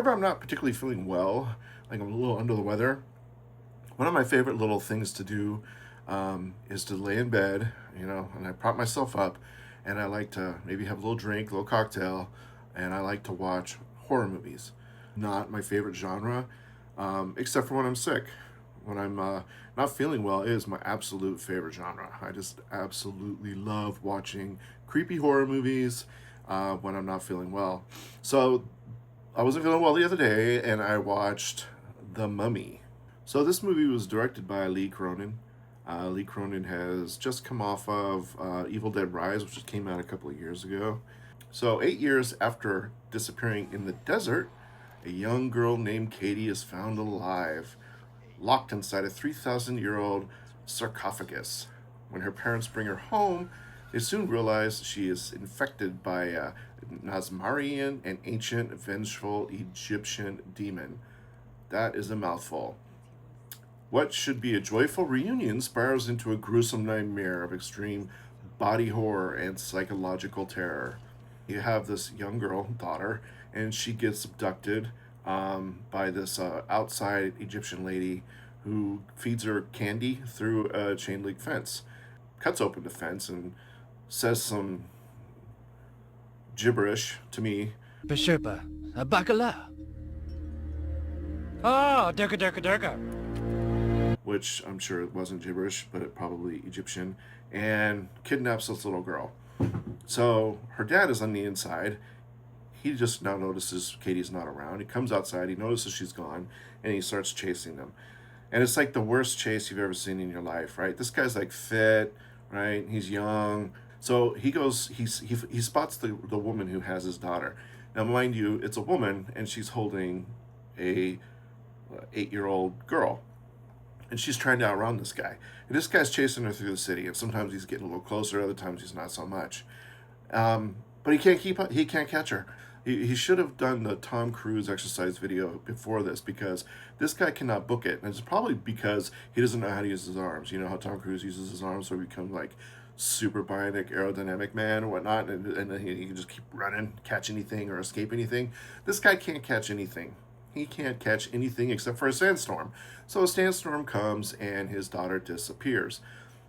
whenever I'm not particularly feeling well, like I'm a little under the weather, one of my favorite little things to do is to lay in bed, and I prop myself up, and I like to maybe have a little drink, a little cocktail, and I like to watch horror movies. Not my favorite genre, except for when I'm sick. When I'm not feeling well, it is my absolute favorite genre. I just absolutely love watching creepy horror movies when I'm not feeling well. So I wasn't feeling well the other day, and I watched The Mummy. So this movie was directed by Lee Cronin. Lee Cronin has just come off of Evil Dead Rise, which came out a couple of years ago. So 8 years after disappearing in the desert, a young girl named Katie is found alive, locked inside a 3,000-year-old sarcophagus. When her parents bring her home, they soon realize she is infected by a Nazmarian, an ancient, vengeful Egyptian demon. That is a mouthful. What should be a joyful reunion spirals into a gruesome nightmare of extreme body horror and psychological terror. You have this young girl, daughter, and she gets abducted by this outside Egyptian lady who feeds her candy through a chain link fence, cuts open the fence, and says some gibberish to me. Besherpa, a bacala. Ah, durka durka durka. Which I'm sure it wasn't gibberish, but it probably Egyptian, and kidnaps this little girl. So her dad is on the inside. He just now notices Katie's not around. He comes outside, he notices she's gone, and he starts chasing them. And it's like the worst chase you've ever seen in your life, right? This guy's like fit, right? He's young. So he goes, he spots the woman who has his daughter. Now, mind you, it's a woman, and she's holding a 8-year-old girl. And she's trying to outrun this guy. And this guy's chasing her through the city, and sometimes he's getting a little closer, other times he's not so much. But he can't keep up. He can't catch her. He should have done the Tom Cruise exercise video before this, because this guy cannot book it. And it's probably because he doesn't know how to use his arms. You know how Tom Cruise uses his arms so he becomes like super bionic aerodynamic man or whatnot, and then he can just keep running, catch anything or escape anything. This guy can't catch anything. He can't catch anything except for a sandstorm. So a sandstorm comes and his daughter disappears.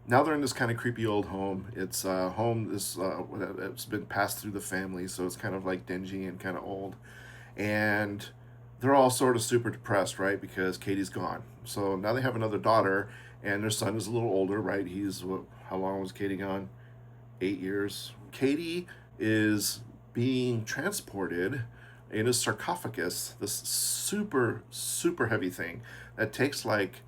Now they're in this kind of creepy old home. It's a home it's been passed through the family, so it's kind of like dingy and kind of old. And they're all sort of super depressed, right? Because Katie's gone. So now they have another daughter, and their son is a little older, right? How long was Katie gone? 8 years. Katie is being transported in a sarcophagus, this super, super heavy thing that takes like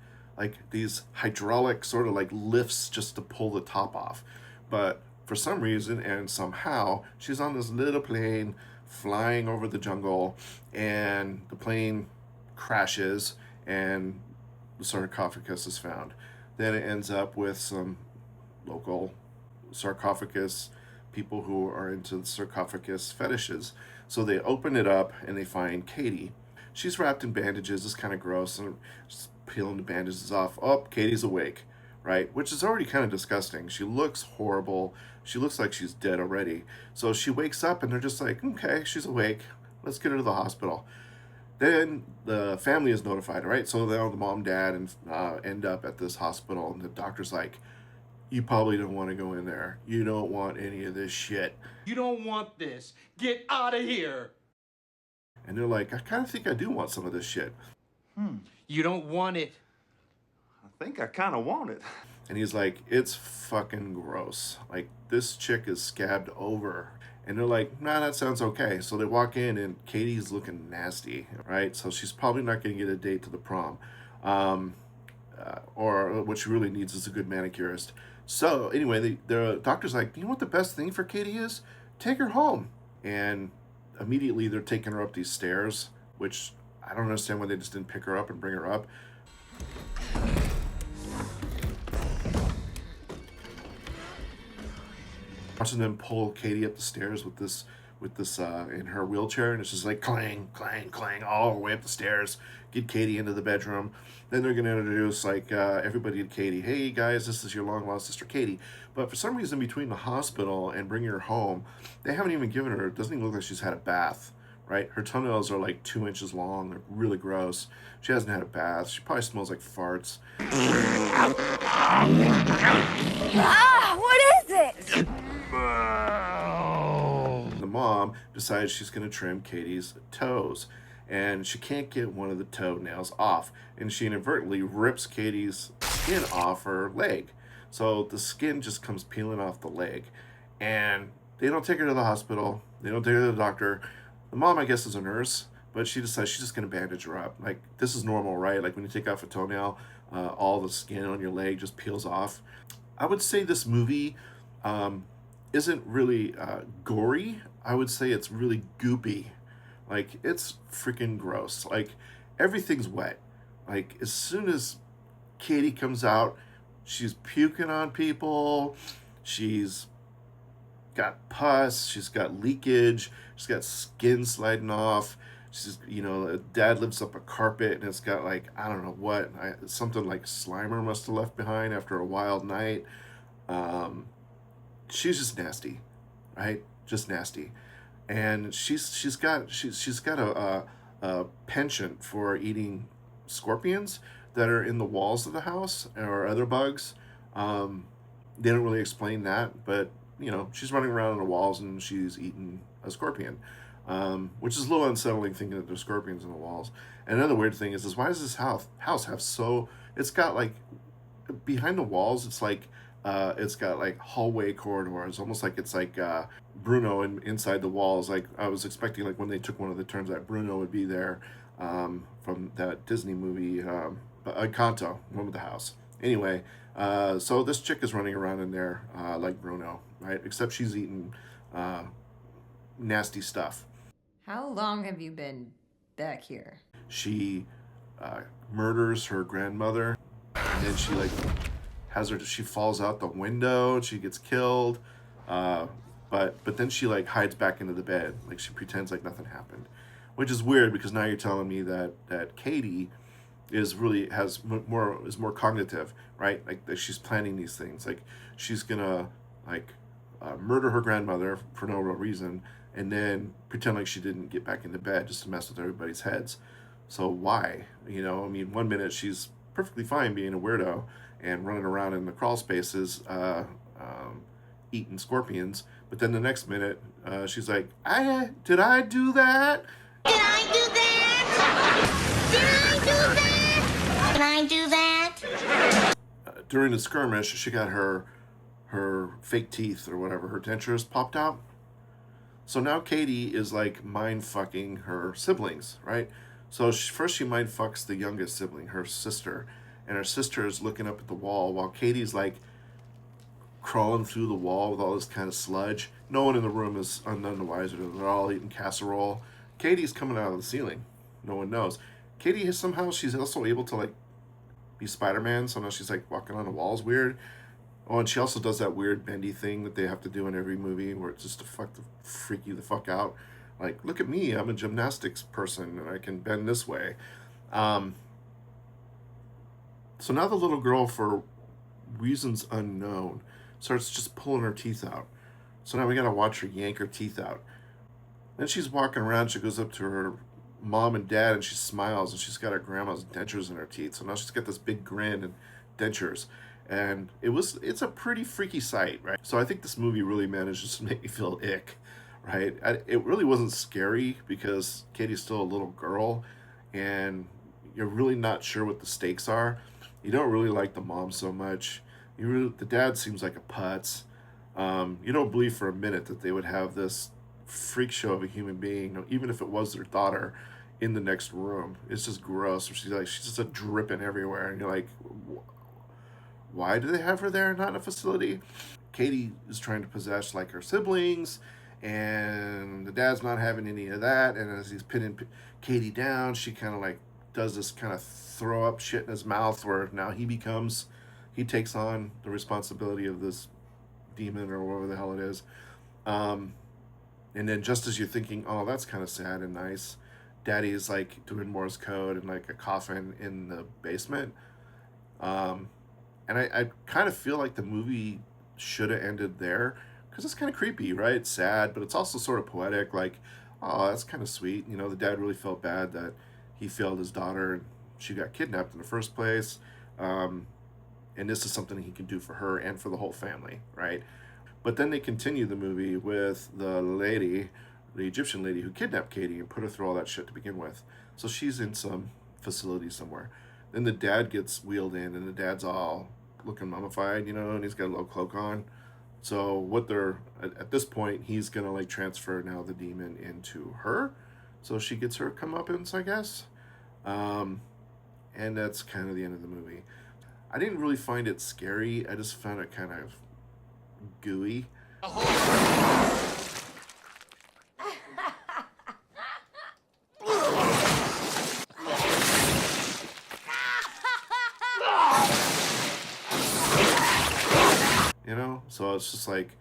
these hydraulic sort of like lifts just to pull the top off. But for some reason and somehow, she's on this little plane flying over the jungle, and the plane crashes and the sarcophagus is found. Then it ends up with some local sarcophagus people who are into the sarcophagus fetishes. So they open it up and they find Katie. She's wrapped in bandages. It's kind of gross. And just peeling the bandages off. Oh, Katie's awake, right? Which is already kind of disgusting. She looks horrible. She looks like she's dead already. So she wakes up and they're just like, okay, she's awake. Let's get her to the hospital. Then the family is notified, right? So now the mom, dad, and end up at this hospital, and the doctor's like, you probably don't want to go in there. You don't want any of this shit. You don't want this. Get out of here. And they're like, I kind of think I do want some of this shit. You don't want it. I think I kind of want it. And he's like, it's fucking gross. Like, this chick is scabbed over. And they're like, nah, that sounds okay. So they walk in, and Katie's looking nasty, right? So she's probably not going to get a date to the prom. Or what she really needs is a good manicurist. So anyway, the doctor's like, you know what the best thing for Katie is? Take her home. And immediately they're taking her up these stairs, which I don't understand why they just didn't pick her up and bring her up. Watching them pull Katie up the stairs with this in her wheelchair, and it's just like clang, clang, clang all the way up the stairs, get Katie into the bedroom. Then they're going to introduce everybody to Katie. Hey guys, this is your long lost sister Katie. But for some reason, between the hospital and bringing her home, they haven't even given her, it doesn't even look like she's had a bath, right? Her toenails are like 2 inches long. They're really gross. She hasn't had a bath. She probably smells like farts. Ah, what is it? The mom decides she's going to trim Katie's toes, and she can't get one of the toenails off, and she inadvertently rips Katie's skin off her leg. So the skin just comes peeling off the leg, and they don't take her to the hospital. They don't take her to the doctor. The mom, I guess, is a nurse, but she decides she's just going to bandage her up. Like, this is normal, right? Like, when you take off a toenail, all the skin on your leg just peels off. I would say this movie isn't really gory. I would say it's really goopy. Like, it's freaking gross. Like, everything's wet. Like, as soon as Katie comes out, she's puking on people. She's got pus. She's got leakage. She's got skin sliding off. She's, dad lifts up a carpet and it's got like, I don't know what, something like Slimer must have left behind after a wild night. She's just nasty, right? Just nasty. And she's got a penchant for eating scorpions that are in the walls of the house or other bugs. They don't really explain that, but she's running around on the walls and she's eating a scorpion, which is a little unsettling thinking that there's scorpions in the walls. And another weird thing is why does this house have it's got like behind the walls, it's got like hallway corridors, almost like it's like Bruno inside the walls. Like I was expecting, like when they took one of the turns, that Bruno would be there from that Disney movie, Encanto, one with the house. Anyway, so this chick is running around in there like Bruno, right? Except she's eating nasty stuff. How long have you been back here? She murders her grandmother, and then she falls out the window. She gets killed, but then she like hides back into the bed, like she pretends like nothing happened, which is weird because now you're telling me that Katie is more cognitive, right? Like that she's planning these things, like she's gonna murder her grandmother for no real reason, and then pretend like she didn't get back into bed just to mess with everybody's heads. So why? I mean, one minute she's perfectly fine being a weirdo and running around in the crawl spaces, eating scorpions. But then the next minute, she's like, did I do that? Did I do that? Did I do that? Did I do that? During the skirmish, she got her fake teeth or whatever, her dentures popped out. So now Katie is like mind fucking her siblings, right? So first she mind fucks the youngest sibling, her sister, and her sister is looking up at the wall while Katie's like crawling through the wall with all this kind of sludge. No one in the room is none the wiser. They're all eating casserole. Katie's coming out of the ceiling. No one knows. Katie she's also able to like be Spider-Man, so now she's like walking on the walls weird. Oh, and she also does that weird bendy thing that they have to do in every movie where it's just to freak you the fuck out. Like, look at me, I'm a gymnastics person and I can bend this way. So now the little girl, for reasons unknown, starts just pulling her teeth out. So now we gotta watch her yank her teeth out. Then she's walking around, she goes up to her mom and dad and she smiles and she's got her grandma's dentures in her teeth. So now she's got this big grin and dentures. And it's a pretty freaky sight, right? So I think this movie really manages to make me feel ick, right? It really wasn't scary because Katie's still a little girl and you're really not sure what the stakes are. You don't really like the mom so much. The dad seems like a putz. You don't believe for a minute that they would have this freak show of a human being, even if it was their daughter, in the next room. It's just gross. She's just a dripping everywhere, and you're like, why do they have her there, not in a facility? Katie is trying to possess like her siblings, and the dad's not having any of that. And as he's pinning Katie down, she kind of like does this kind of throw up shit in his mouth, where now he takes on the responsibility of this demon or whatever the hell it is. And then just as you're thinking, oh, that's kind of sad and nice, Daddy is like doing Morse code in like a coffin in the basement. And I kind of feel like the movie should have ended there because it's kind of creepy, right? It's sad, but it's also sort of poetic. Like, oh, that's kind of sweet. You know, the dad really felt bad that he failed his daughter and she got kidnapped in the first place. And this is something he can do for her and for the whole family, right? But then they continue the movie with the lady, the Egyptian lady who kidnapped Katie and put her through all that shit to begin with. So she's in some facility somewhere. Then the dad gets wheeled in, and the dad's all looking mummified, you know, and he's got a little cloak on. So what they're at this point, he's gonna like transfer now the demon into her, so she gets her comeuppance, I guess. And that's kind of the end of the movie. I didn't really find it scary. I just found it kind of gooey. You know, so it's just like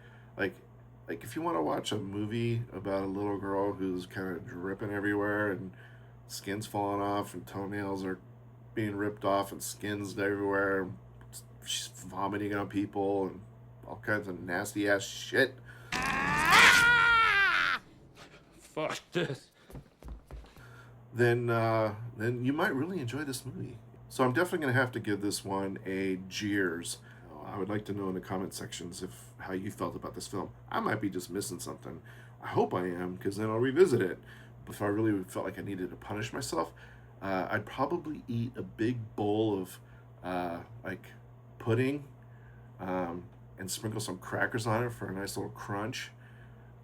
if you want to watch a movie about a little girl who's kind of dripping everywhere and skin's falling off and toenails are being ripped off and skins everywhere, she's vomiting on people and all kinds of nasty ass shit. Fuck this. Then you might really enjoy this movie. So I'm definitely gonna have to give this one a jeers. I would like to know in the comment sections how you felt about this film. I might be just missing something. I hope I am, because then I'll revisit it. If I really felt like I needed to punish myself, I'd probably eat a big bowl of like pudding and sprinkle some crackers on it for a nice little crunch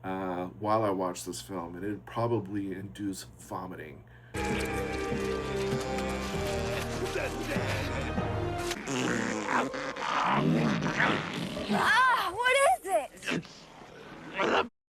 while I watch this film, and it'd probably induce vomiting. Ah, what is it?